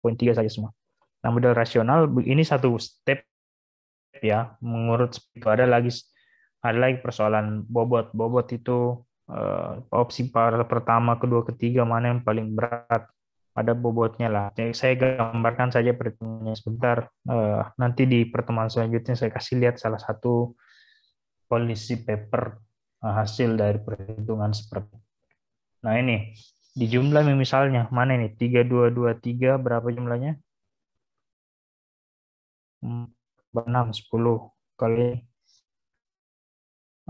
poin 3 saja semua. Nah, model rasional ini satu step ya, mengurut itu ada lagi persoalan bobot. Bobot itu opsi pertama, kedua, ketiga mana yang paling berat. Ada bobotnya lah. Jadi saya gambarkan saja perhitungannya sebentar. Nanti di pertemuan selanjutnya saya kasih lihat salah satu policy paper hasil dari perhitungan seperti. Nah ini di jumlah misalnya mana ini 3223 berapa jumlahnya? 6 10 kali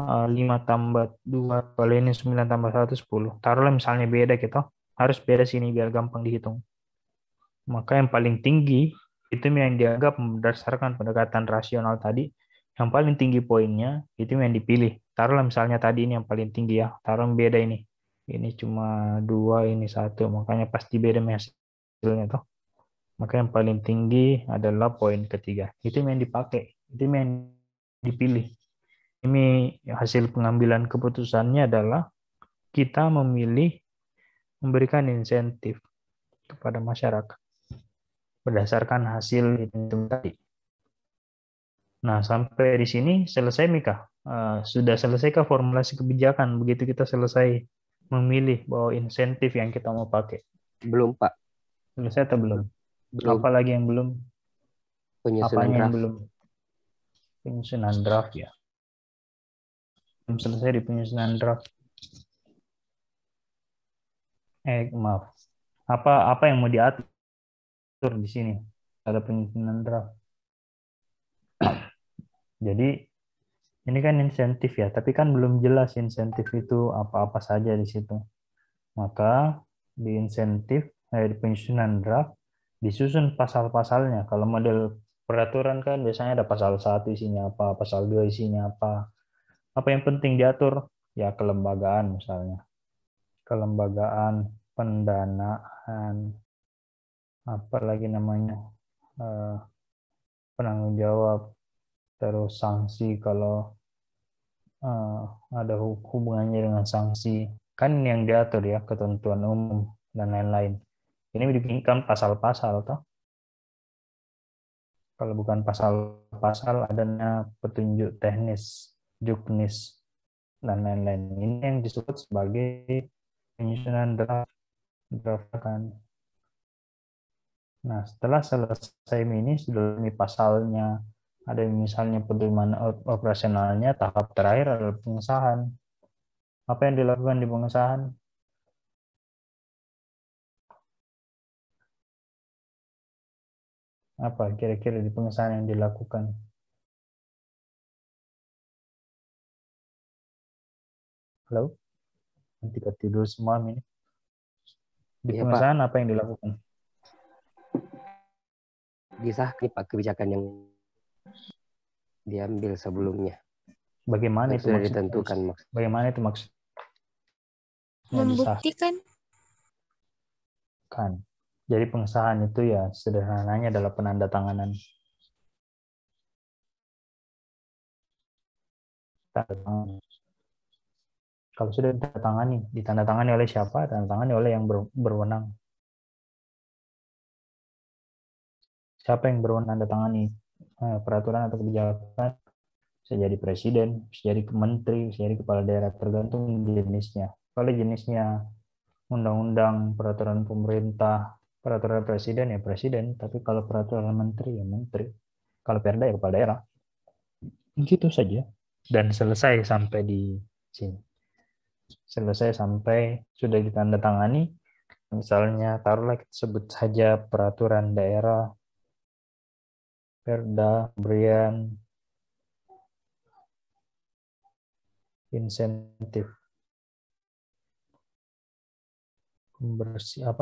5 tambah 2 kali ini 9 tambah 1 10. Taruhlah misalnya beda gitu. Harus beda sini biar gampang dihitung. Maka yang paling tinggi itu yang dianggap berdasarkan pendekatan rasional tadi, yang paling tinggi poinnya itu yang dipilih. Taruhlah misalnya tadi ini yang paling tinggi ya. Taruh yang beda ini. Ini cuma 2, ini 1. Makanya pasti beda hasilnya toh. Maka yang paling tinggi adalah poin ketiga. Itu yang dipakai. Itu yang dipilih. Ini hasil pengambilan keputusannya adalah kita memilih memberikan insentif kepada masyarakat berdasarkan hasil hitung tadi. Nah, sampai di sini selesai Mika. Sudah selesaikah formulasi kebijakan begitu kita selesai memilih bahwa insentif yang kita mau pakai? Belum, Pak. Selesai atau belum? Belum. Apa lagi yang belum? Penyusunan Apanya yang draft. belum? Penyusunan draft ya. Belum selesai di penyusunan draft. Maaf. Apa yang mau diatur di sini? Ada penyusunan draft. Jadi ini kan insentif ya, tapi kan belum jelas insentif itu apa-apa saja di situ. Maka di insentif, di penyusunan draft, disusun pasal-pasalnya. Kalau model peraturan kan biasanya ada pasal 1 isinya apa, pasal 2 isinya apa. Apa yang penting diatur? Ya kelembagaan misalnya. Kelembagaan, pendanaan, apa lagi namanya, eh, penanggung jawab, terus sanksi kalau eh, ada hubungannya dengan sanksi. Kan yang diatur ya, ketentuan umum dan lain-lain. Ini dibikinkan pasal-pasal toh. Kalau bukan pasal-pasal adanya petunjuk teknis, juknis dan lain-lain. Ini yang disebut sebagai penyusunan draft kan. Nah, setelah selesai ini sudah ini pasalnya, ada misalnya pedoman operasionalnya, tahap terakhir adalah pengesahan. Apa yang dilakukan di pengesahan? Apa kira-kira di pengesahan yang dilakukan? Halo? Nanti tidur semua ini. Di Ya, Pak. pengesahan apa yang dilakukan? Disahkan, Pak, kebijakan yang diambil sebelumnya. Bagaimana Yang itu sudah maksudnya? ditentukan maksudnya. Bagaimana itu maksudnya disahkan? Membuktikan. Jadi pengesahan itu ya sederhananya adalah penandatanganan. Tanda tangan. Kalau sudah ditandatangani oleh siapa? Ditandatangani oleh yang berwenang. Siapa yang berwenang tandatangani peraturan atau kebijakan? Bisa jadi presiden, bisa jadi menteri, bisa jadi kepala daerah, tergantung jenisnya. Kalau jenisnya undang-undang, peraturan pemerintah, peraturan presiden ya presiden, tapi kalau peraturan menteri ya menteri. Kalau perda ya kepala daerah. Gitu saja. Dan selesai sampai di sini. Selesai sampai sudah ditandatangani, misalnya taruhlah kita sebut saja peraturan daerah, perda, pemberian insentif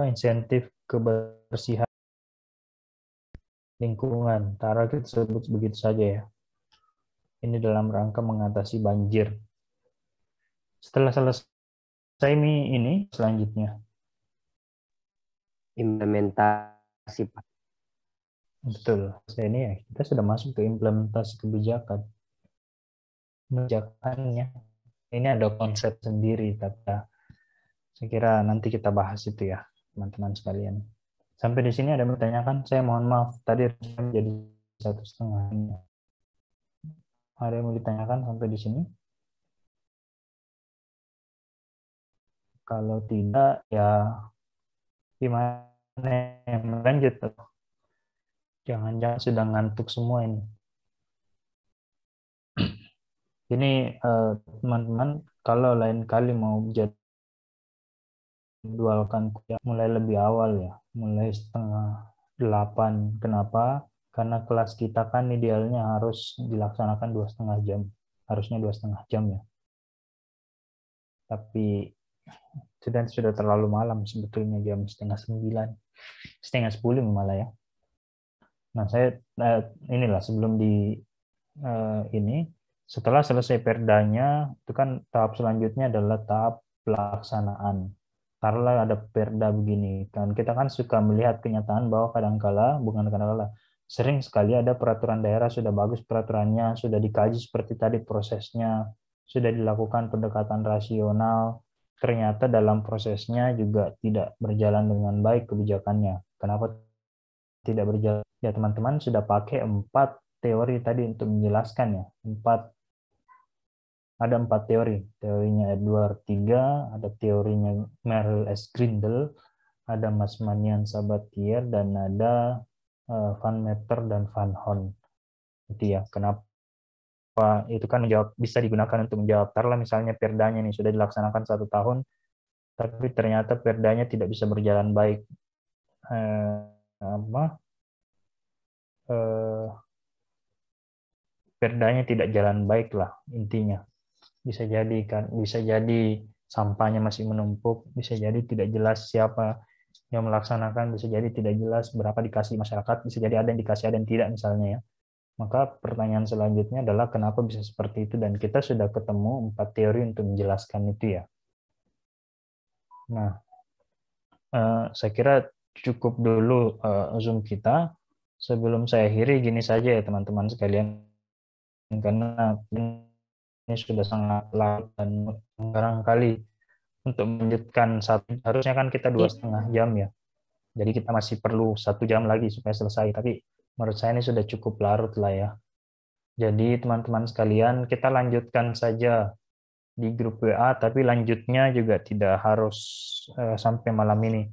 insentif kebersihan lingkungan. Taruh kita sebut begitu saja ya. Ini dalam rangka mengatasi banjir. Setelah selesai ini selanjutnya. Implementasi, Pak. Betul. Ini ya kita sudah masuk ke implementasi kebijakan. Kebijakannya ini ada konsep sendiri, tapi saya kira nanti kita bahas itu ya, teman-teman sekalian. Sampai di sini ada yang bertanyakan, saya mohon maaf, tadi jadi 1,5. Ada yang mau ditanyakan sampai di sini? Kalau tidak, ya gimana yang lanjut? Jangan-jangan sudah ngantuk semua ini. Ini teman-teman, kalau lain kali mau jadwalkan kuliah mulai lebih awal ya, mulai 7:30. Kenapa? Karena kelas kita kan idealnya harus dilaksanakan 2,5 jam. Harusnya 2,5 jam ya. Tapi sudah terlalu malam sebetulnya, jam 8:30, 8:30 malah ya. Nah, saya inilah sebelum ini, setelah selesai perdanya, itu kan tahap selanjutnya adalah tahap pelaksanaan. Taruhlah ada perda begini, kan kita kan suka melihat kenyataan bahwa sering sekali ada peraturan daerah sudah bagus peraturannya, sudah dikaji seperti tadi prosesnya, sudah dilakukan pendekatan rasional, ternyata dalam prosesnya juga tidak berjalan dengan baik kebijakannya. Kenapa tidak berjalan? Ya teman-teman sudah pakai 4 teori tadi untuk menjelaskan ya. Ada 4 teori. Teorinya Edward III, ada teorinya Merrill S. Grindel, ada Masmanian Sabatier, dan ada Van Meter dan Van Horn. Itu ya, kenapa itu kan bisa digunakan untuk menjawab. Taruhlah misalnya perdanya nih sudah dilaksanakan 1 tahun, tapi ternyata perdanya tidak bisa berjalan baik. Perdanya tidak jalan baik lah intinya. Bisa jadi sampahnya masih menumpuk, bisa jadi tidak jelas siapa yang melaksanakan, bisa jadi tidak jelas berapa dikasih masyarakat, bisa jadi ada yang dikasih ada yang tidak misalnya ya. Maka pertanyaan selanjutnya adalah kenapa bisa seperti itu, dan kita sudah ketemu 4 teori untuk menjelaskan itu ya. Nah, saya kira cukup dulu Zoom kita. Sebelum saya akhiri, gini saja ya teman-teman sekalian, karena ini sudah sangat larut dan barangkali untuk melanjutkan harusnya kan kita 2,5 jam ya. Jadi kita masih perlu 1 jam lagi supaya selesai. Tapi menurut saya ini sudah cukup larut lah ya. Jadi teman-teman sekalian, kita lanjutkan saja di grup WA, tapi lanjutnya juga tidak harus sampai malam ini.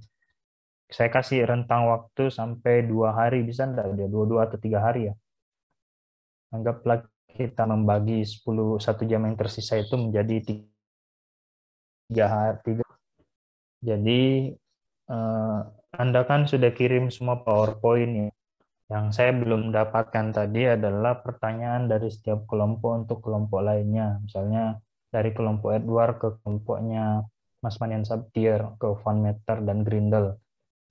Saya kasih rentang waktu sampai 2 hari, bisa enggak? 2 atau 3 hari ya. Anggaplah kita membagi 1 jam yang tersisa itu menjadi 3 hari. Jadi Anda kan sudah kirim semua PowerPoint ya. Yang saya belum dapatkan tadi adalah pertanyaan dari setiap kelompok untuk kelompok lainnya. Misalnya dari kelompok Edward ke kelompoknya Mas Manian Sabtier, ke Van Meter dan Grindel.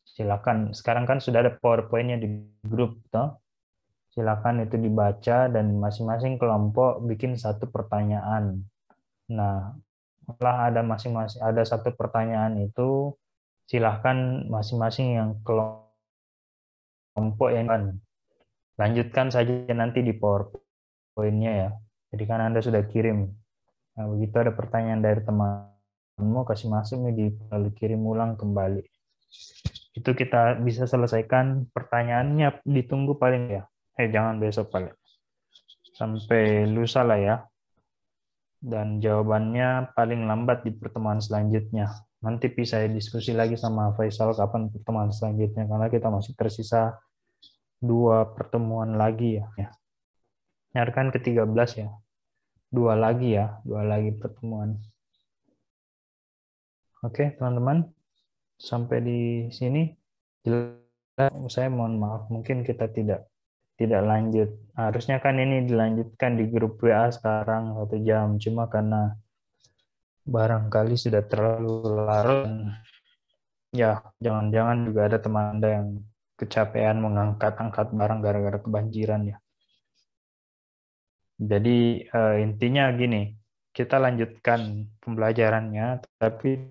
Silakan. Sekarang kan sudah ada PowerPoint-nya di grup, toh. Silakan itu dibaca dan masing-masing kelompok bikin 1 pertanyaan. Nah, setelah ada 1 pertanyaan itu, silahkan masing-masing yang kelompok yang lanjutkan saja nanti di PowerPoint-nya ya. Jadi kan Anda sudah kirim. Nah, begitu ada pertanyaan dari temanmu, kasih masuk nih, lalu kirim ulang kembali. Itu kita bisa selesaikan pertanyaannya, ditunggu paling ya. Jangan besok paling. Sampai lusa lah ya. Dan jawabannya paling lambat di pertemuan selanjutnya. Nanti bisa diskusi lagi sama Faisal kapan pertemuan selanjutnya, karena kita masih tersisa 2 pertemuan lagi ya. Nyarkan ke-13 ya. 2 lagi ya, 2 lagi pertemuan. Oke, teman-teman. Sampai di sini. Saya mohon maaf, mungkin kita tidak lanjut. Harusnya kan ini dilanjutkan di grup WA sekarang 1 jam. Cuma karena barangkali sudah terlalu larut, ya jangan-jangan juga ada teman Anda yang kecapean mengangkat-angkat barang gara-gara kebanjiran ya. Jadi intinya gini, kita lanjutkan pembelajarannya, tapi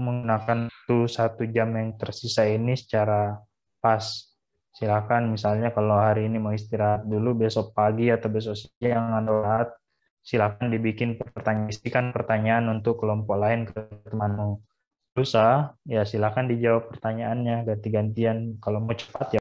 menggunakan 1 jam yang tersisa ini secara pas. Silakan misalnya kalau hari ini mau istirahat dulu, besok pagi atau besok siang Anda istirahat, silakan dibikin pertanyaan untuk kelompok lain ke temanmu. susah, ya silakan dijawab pertanyaannya ganti-gantian. Kalau mau cepat ya